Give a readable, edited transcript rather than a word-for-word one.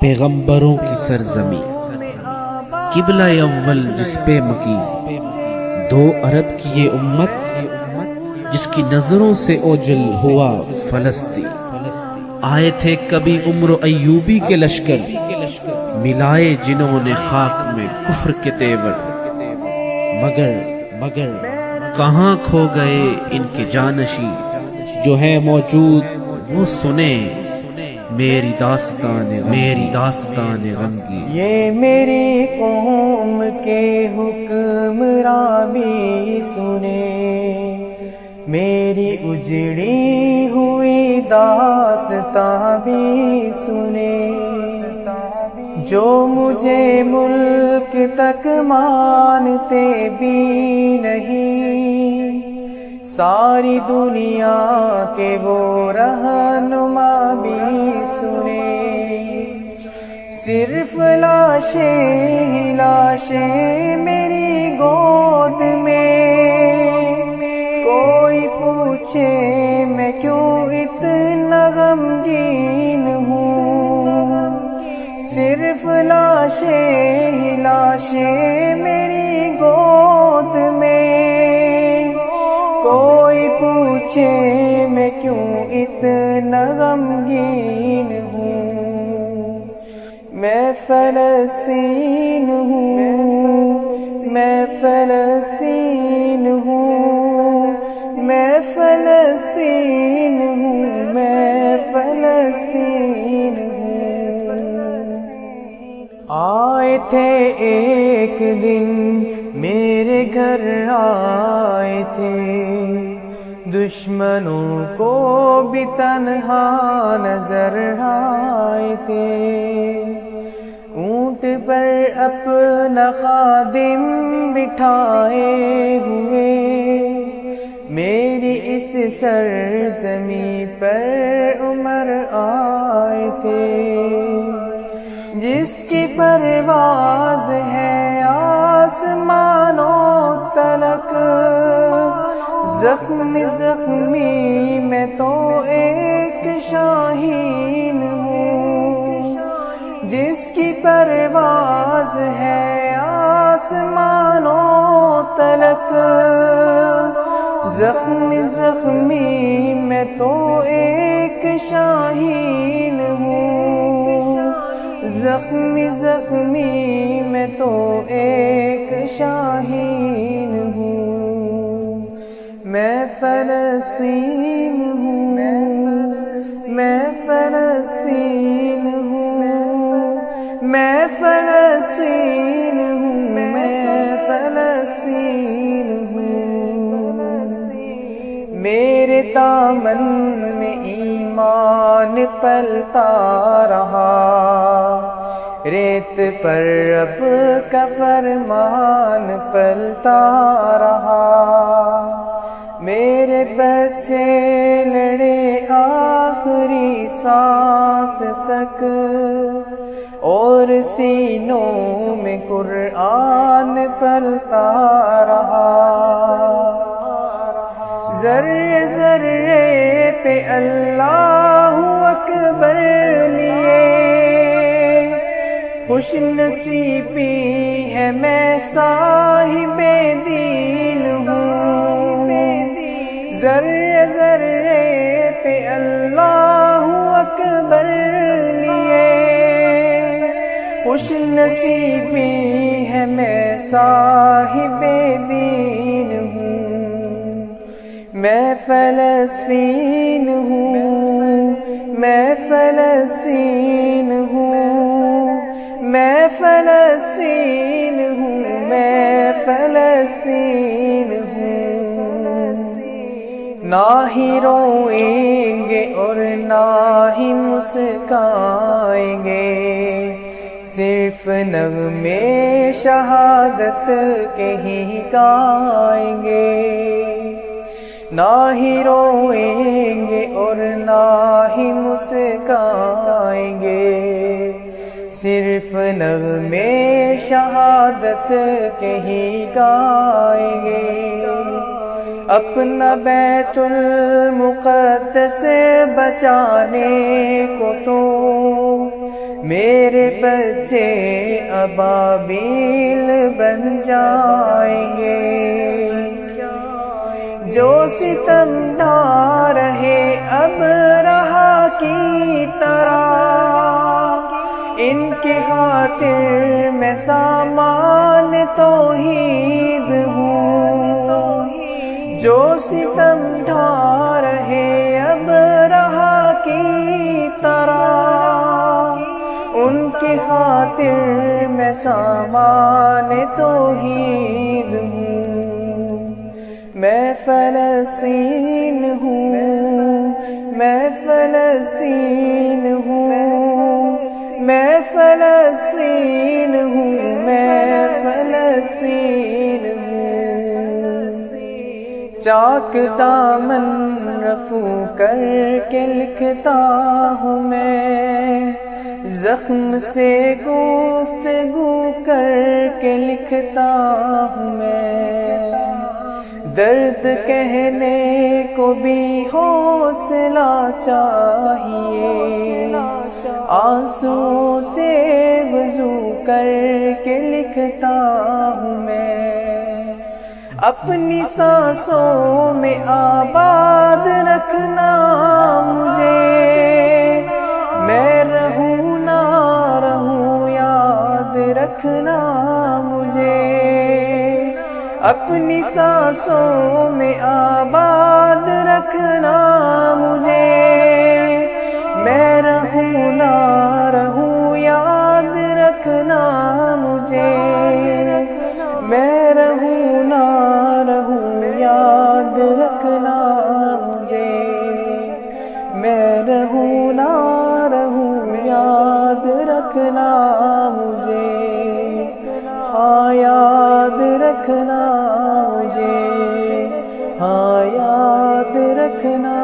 پیغمبروں کی سرزمین، قبلہ اول جس پہ مکی، 2 ارب کی یہ امت جس کی نظروں سے اوجل ہوا فلسطین۔ آئے تھے کبھی عمر ایوبی کے لشکر، ملائے جنہوں نے خاک میں کفر کے تیور، مگر کہاں کھو گئے ان کے جانشین، جو ہے موجود وہ سنے میری داستان غمگی۔ یہ میری قوم کے حکمراں بھی سنے، میری اجڑی ہوئی داستاں بھی سنے، جو مجھے ملک تک مانتے بھی نہیں، ساری دنیا کے وہ رہنما بھی سنے۔ صرف لاشیں میری گود میں، کوئی پوچھے میں کیوں اتنا غمگین ہوں، صرف لاشیں میری گود میں، کوئی پوچھے میں کیوں اتنا غمگین ہوں۔ میں فلسطین ہوں، میں فلسطین ہوں، میں فلسطین ہوں، میں فلسطین ہوں۔ آئے تھے ایک دن میرے گھر، آئے تھے دشمنوں کو بھی تنہا نظر آئے تھے، اونٹ پر اپنا خادم بٹھائے ہوئے، میری اس سرزمین پر عمر آئے تھے، جس کی پرواز ہے آسمانوں تلک، زخمی میں تو ایک شاہین ہوں، جس کی پرواز ہے آسمانوں تلک، زخمی میں تو ایک شاہین ہوں، زخمی میں تو ایک شاہین ہوں۔ میں فلسطین ہوں، میں فلسطین ہوں، میں فلسطین ہوں، میں فلسطین ہوں۔ میرے دامن میں ایمان پلتا رہا، ریت پر رب کا فرمان پلتا رہا، میرے بچے لڑے آخری سانس تک، اور سینوں میں قرآن پلتا رہا، ذرے ذرے پہ اللہ اکبر لیے، خوش نصیبی ہے میں صاحب دین ہوں، ذرے ذرے پہ اللہ اکبر لیے، خوش نصیبی ہے میں صاحب دین ہوں۔ میں فلسطین ہوں، میں فلسطین ہوں، میں فلسطین ہوں، میں فلسطین ہوں۔ نہ ہی روئیں گے اور نہ ہی مسکائیں گے، صرف نغمے شہادت کے ہی گائیں گے، نہ ہی روئیں گے اور نہ ہی مسکائیں گے، صرف نغمے شہادت کے ہی گائیں گے۔ اپنا بیت المقدس بچانے کو تو میرے بچے ابابیل بن جائیں گے، جو ستم ڈھا رہے اب رہا کی طرح، ان کی خاطر میں سامان توحید ہوں، جو ستم ڈھا رہے اب رہا کی طرح، ان کی خاطر میں سامان توحید ہوں۔ میں فلسطین ہوں، میں فلسطین ہوں، میں فلسطین ہوں، میں فلسطین ہوں۔ چاک دامن رفو کر کے لکھتا ہوں میں، زخم سے گفتگو کر کے لکھتا ہوں میں، درد کہنے کو بھی حوصلہ چاہیے، آنسو سے وضو کر کے لکھتا ہوں میں، اپنی سانسوں میں آباد رکھنا مجھے، میں رہوں نہ رہوں یاد رکھنا مجھے، اپنی سانسوں میں آباد رکھنا مجھے، میں رہوں نہ رہوں یاد رکھنا مجھے، میں رہوں نہ رہوں یاد رکھنا مجھے، میں رہوں نہ رہوں یاد رکھنا مجھے، ہاں یاد رکھنا مجھے، ہاں یاد رکھنا